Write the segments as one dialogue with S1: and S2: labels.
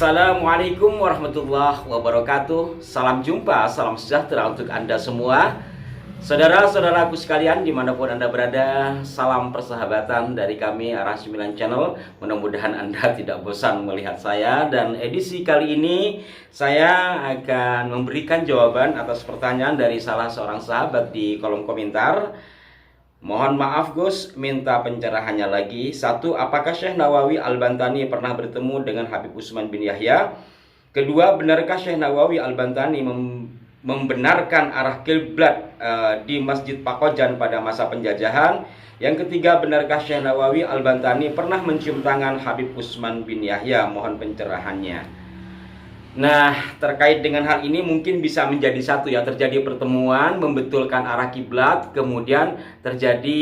S1: Assalamualaikum warahmatullahi wabarakatuh. Salam jumpa, salam sejahtera untuk Anda semua. Saudara-saudaraku sekalian dimanapun Anda berada, salam persahabatan dari kami Arah 9 Channel. Mudah-mudahan Anda tidak bosan melihat saya. Dan edisi kali ini saya akan memberikan jawaban atas pertanyaan dari salah seorang sahabat di kolom komentar. Mohon maaf Gus, minta pencerahannya lagi. Satu, apakah Syekh Nawawi Al-Bantani pernah bertemu dengan Habib Utsman bin Yahya? Kedua, benarkah Syekh Nawawi Al-Bantani membenarkan arah kiblat di Masjid Pakojan pada masa penjajahan? Yang ketiga, benarkah Syekh Nawawi Al-Bantani pernah mencium tangan Habib Utsman bin Yahya? Mohon pencerahannya. Nah, terkait dengan hal ini mungkin bisa menjadi satu ya, terjadi pertemuan membetulkan arah kiblat, kemudian terjadi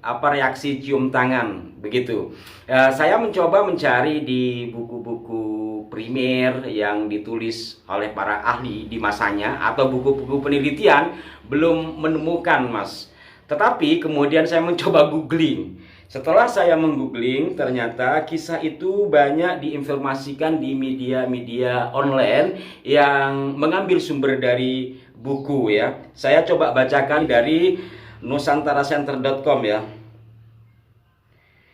S1: reaksi cium tangan begitu. Saya mencoba mencari di buku-buku primer yang ditulis oleh para ahli di masanya atau buku-buku penelitian, belum menemukan Mas. Tetapi kemudian saya mencoba googling. Setelah saya menggoogling, ternyata kisah itu banyak diinformasikan di media-media online yang mengambil sumber dari buku ya. Saya coba bacakan dari nusantaracenter.com ya.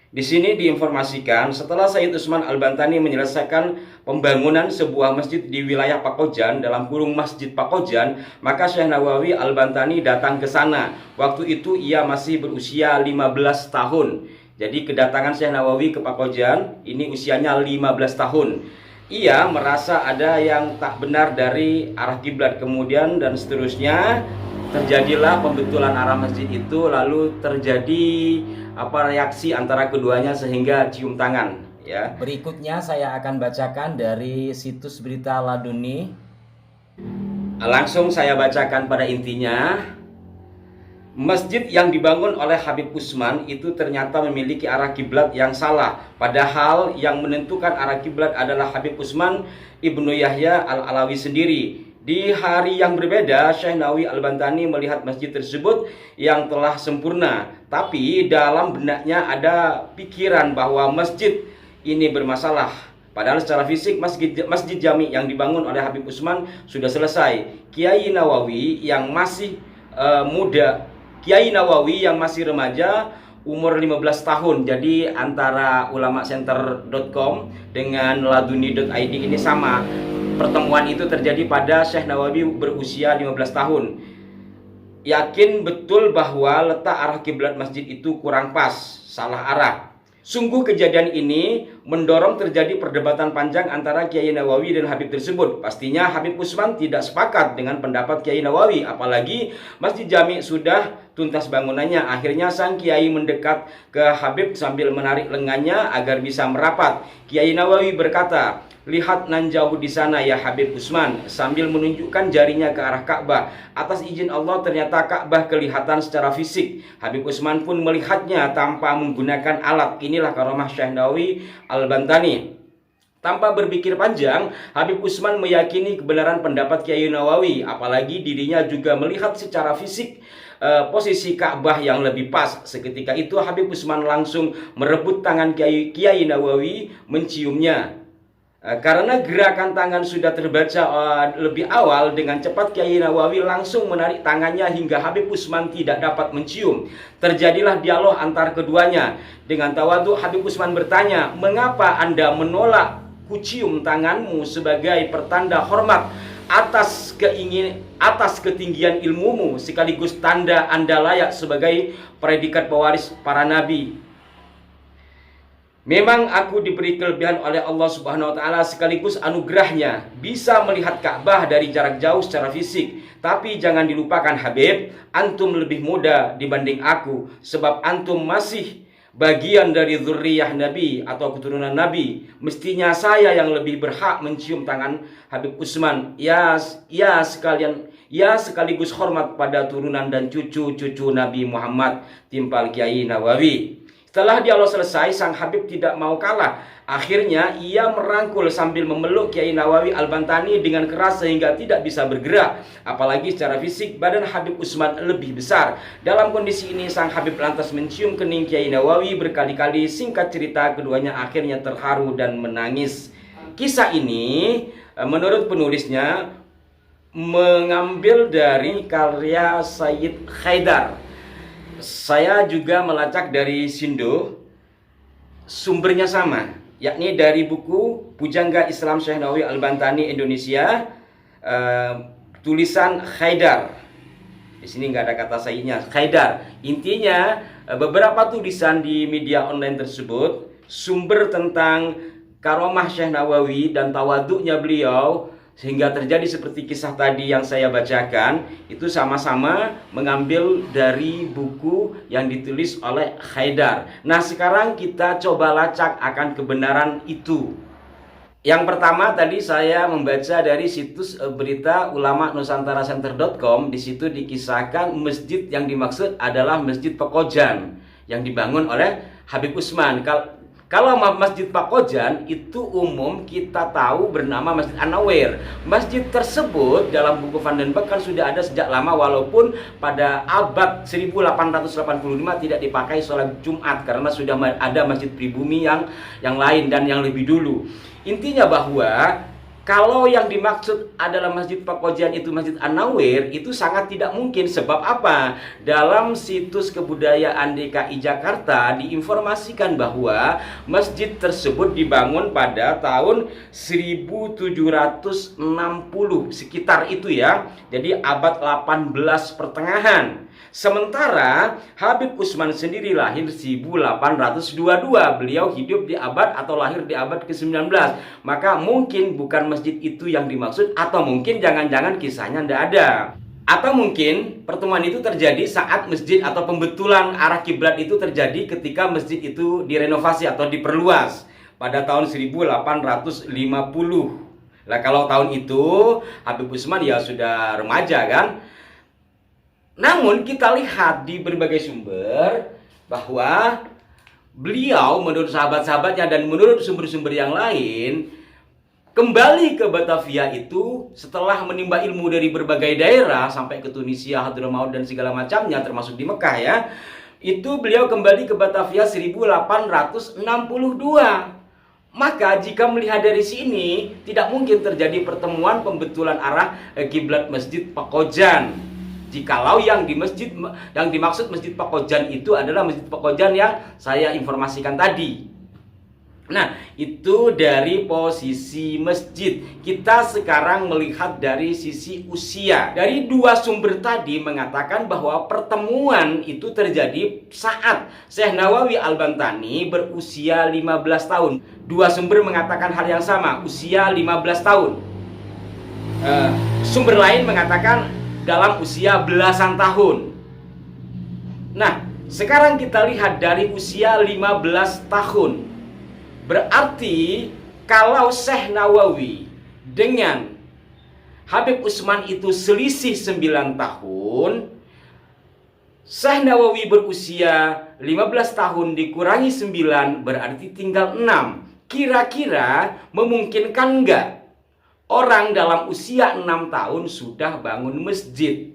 S1: Di sini diinformasikan setelah Sayyid Utsman Al-Bantani menyelesaikan pembangunan sebuah masjid di wilayah Pakojan dalam kurung Masjid Pakojan, maka Syekh Nawawi Al-Bantani datang ke sana. Waktu itu ia masih berusia 15 tahun. Jadi kedatangan Syekh Nawawi ke Pakojan ini usianya 15 tahun. Ia merasa ada yang tak benar dari arah kiblat, kemudian dan seterusnya terjadilah pembetulan arah masjid itu, lalu terjadi reaksi antara keduanya sehingga cium tangan ya.
S2: Berikutnya saya akan bacakan dari situs berita Laduni.
S1: Langsung saya bacakan pada intinya. Masjid yang dibangun oleh Habib Utsman itu ternyata memiliki arah kiblat yang salah, padahal yang menentukan arah kiblat adalah Habib Utsman Ibnu Yahya Al-Alawi sendiri. Di hari yang berbeda, Syekh Nawawi Al-Bantani melihat masjid tersebut yang telah sempurna. Tapi dalam benaknya ada pikiran bahwa masjid ini bermasalah. Padahal secara fisik masjid Jami yang dibangun oleh Habib Utsman sudah selesai. Kiai Nawawi yang masih Kiai Nawawi yang masih remaja, umur 15 tahun. Jadi antara ulamacenter.com dengan laduni.id ini sama. Pertemuan itu terjadi pada Syekh Nawawi berusia 15 tahun. Yakin betul bahwa letak arah kiblat masjid itu kurang pas, salah arah. Sungguh kejadian ini mendorong terjadi perdebatan panjang antara Kiai Nawawi dan Habib tersebut. Pastinya Habib Utsman tidak sepakat dengan pendapat Kiai Nawawi, apalagi Masjid Jami sudah tuntas bangunannya. Akhirnya sang Kiai mendekat ke Habib sambil menarik lengannya agar bisa merapat. Kiai Nawawi berkata, "Lihat nan jauh di sana ya Habib Utsman," sambil menunjukkan jarinya ke arah Ka'bah. Atas izin Allah ternyata Ka'bah kelihatan secara fisik. Habib Utsman pun melihatnya tanpa menggunakan alat. Inilah karomah Syekh Nawawi Al-Bantani. Tanpa berpikir panjang, Habib Utsman meyakini kebenaran pendapat Kiai Nawawi, apalagi dirinya juga melihat secara fisik posisi Ka'bah yang lebih pas. Seketika itu Habib Utsman langsung merebut tangan Kiai Nawawi, menciumnya. Karena gerakan tangan sudah terbaca lebih awal, dengan cepat Kiai Nawawi langsung menarik tangannya hingga Habib Utsman tidak dapat mencium. Terjadilah dialog antar keduanya. Dengan tawadhu Habib Utsman bertanya, "Mengapa Anda menolak kucium tanganmu sebagai pertanda hormat atas ketinggian ilmumu, sekaligus tanda Anda layak sebagai predikat pewaris para nabi?" "Memang aku diberi kelebihan oleh Allah Subhanahu wa Ta'ala sekaligus anugerahnya bisa melihat Ka'bah dari jarak jauh secara fisik. Tapi jangan dilupakan Habib, antum lebih muda dibanding aku, sebab antum masih bagian dari zurriyah Nabi atau keturunan Nabi. Mestinya saya yang lebih berhak mencium tangan Habib Utsman. Ya sekaligus hormat pada turunan dan cucu-cucu Nabi Muhammad," timpal Kiai Nawawi. Setelah dialog selesai, sang Habib tidak mau kalah. Akhirnya ia merangkul sambil memeluk Kiai Nawawi Al-Bantani dengan keras sehingga tidak bisa bergerak. Apalagi secara fisik badan Habib Utsman lebih besar. Dalam kondisi ini sang Habib lantas mencium kening Kiai Nawawi berkali-kali. Singkat cerita, keduanya akhirnya terharu dan menangis. kisah ini menurut penulisnya mengambil dari karya Sayyid Haidar. Saya juga melacak dari Sindo, sumbernya sama, yakni dari buku Pujangga Islam Syekh Nawawi Al-Bantani Indonesia, tulisan Haidar. Di sini nggak ada kata Sayyidnya, Haidar. Intinya beberapa tulisan di media online tersebut sumber tentang karomah Syekh Nawawi dan tawaduknya beliau sehingga terjadi seperti kisah tadi yang saya bacakan, itu sama-sama mengambil dari buku yang ditulis oleh Haidar. Nah, sekarang kita coba lacak akan kebenaran itu. Yang pertama tadi saya membaca dari situs berita ulama nusantara.center.com. Di situ dikisahkan masjid yang dimaksud adalah Masjid Pekojan yang dibangun oleh Habib Usman. Kalau Masjid Pekojan itu umum kita tahu bernama Masjid An-Nawir. Masjid tersebut dalam buku Van den Berg kan sudah ada sejak lama, walaupun pada abad 1885 tidak dipakai sholat Jumat karena sudah ada masjid pribumi yang lain dan yang lebih dulu. Intinya bahwa kalau yang dimaksud adalah Masjid Pekojan itu Masjid An-Nawir, itu sangat tidak mungkin. Sebab apa? Dalam situs kebudayaan DKI Jakarta diinformasikan bahwa masjid tersebut dibangun pada tahun 1760, sekitar itu ya. Jadi abad 18 pertengahan. Sementara Habib Usman sendiri lahir 1822. Beliau hidup di abad atau lahir di abad ke-19. Maka mungkin bukan masjid itu yang dimaksud, atau mungkin jangan-jangan kisahnya tidak ada. Atau mungkin pertemuan itu terjadi saat masjid atau pembetulan arah kiblat itu terjadi ketika masjid itu direnovasi atau diperluas pada tahun 1850. Nah, kalau tahun itu Habib Usman ya sudah remaja kan. Namun kita lihat di berbagai sumber bahwa beliau menurut sahabat-sahabatnya dan menurut sumber-sumber yang lain kembali ke Batavia itu setelah menimba ilmu dari berbagai daerah sampai ke Tunisia, Hadramaut dan segala macamnya termasuk di Mekah ya. Itu beliau kembali ke Batavia 1862. Maka jika melihat dari sini tidak mungkin terjadi pertemuan pembetulan arah kiblat Masjid Pekojan. Jikalau yang dimaksud Masjid Pekojan itu adalah Masjid Pekojan yang saya informasikan tadi. Nah, itu dari posisi masjid. Kita sekarang melihat dari sisi usia. Dari dua sumber tadi mengatakan bahwa pertemuan itu terjadi saat Syekh Nawawi Al-Bantani berusia 15 tahun. Dua sumber mengatakan hal yang sama, usia 15 tahun. Sumber lain mengatakan dalam usia belasan tahun. Nah, sekarang kita lihat dari usia 15 tahun. Berarti kalau Syekh Nawawi dengan Habib Usman itu selisih 9 tahun, Syekh Nawawi berusia 15 tahun dikurangi 9 berarti tinggal 6. Kira-kira memungkinkan enggak orang dalam usia 6 tahun sudah bangun masjid?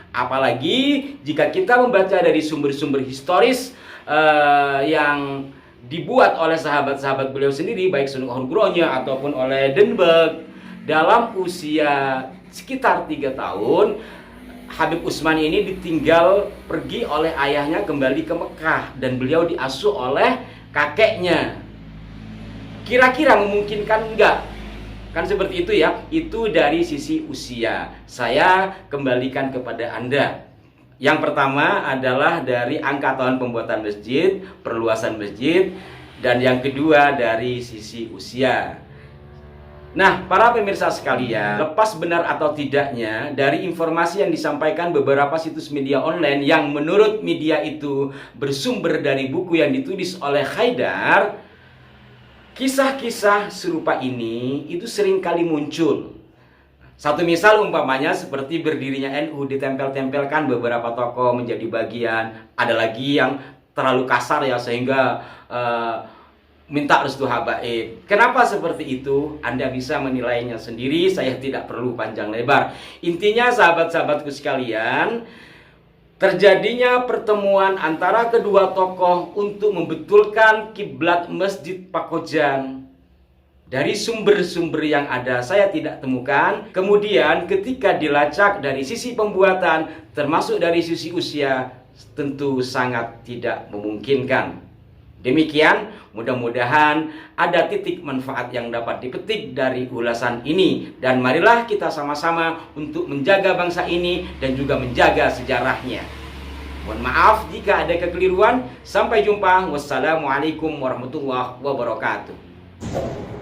S1: Apalagi jika kita membaca dari sumber-sumber historis yang dibuat oleh sahabat-sahabat beliau sendiri, baik Sunan Nugronya ataupun oleh den Berg, dalam usia sekitar 3 tahun Habib Usman ini ditinggal pergi oleh ayahnya kembali ke Mekah dan beliau diasuh oleh kakeknya. Kira-kira memungkinkan enggak? Kan seperti itu ya. Itu dari sisi usia. Saya kembalikan kepada Anda. Yang pertama adalah dari angka tahun pembuatan masjid, perluasan masjid, dan yang kedua dari sisi usia. Nah, para pemirsa sekalian, lepas benar atau tidaknya dari informasi yang disampaikan beberapa situs media online yang menurut media itu bersumber dari buku yang ditulis oleh Haidar, kisah-kisah serupa ini itu sering kali muncul. Satu misal umpamanya seperti berdirinya NU, ditempel-tempelkan beberapa tokoh menjadi bagian. Ada lagi yang terlalu kasar ya sehingga minta restu habaib. Kenapa seperti itu? Anda bisa menilainya sendiri, saya tidak perlu panjang lebar. Intinya sahabat-sahabatku sekalian, terjadinya pertemuan antara kedua tokoh untuk membetulkan kiblat Masjid Pekojan Dari sumber-sumber yang ada saya tidak temukan. Kemudian ketika dilacak dari sisi pembuatan, termasuk dari sisi usia, tentu sangat tidak memungkinkan. Demikian, mudah-mudahan ada titik manfaat yang dapat dipetik dari ulasan ini. Dan marilah kita sama-sama untuk menjaga bangsa ini dan juga menjaga sejarahnya. Mohon maaf jika ada kekeliruan. Sampai jumpa. Wassalamualaikum warahmatullahi wabarakatuh.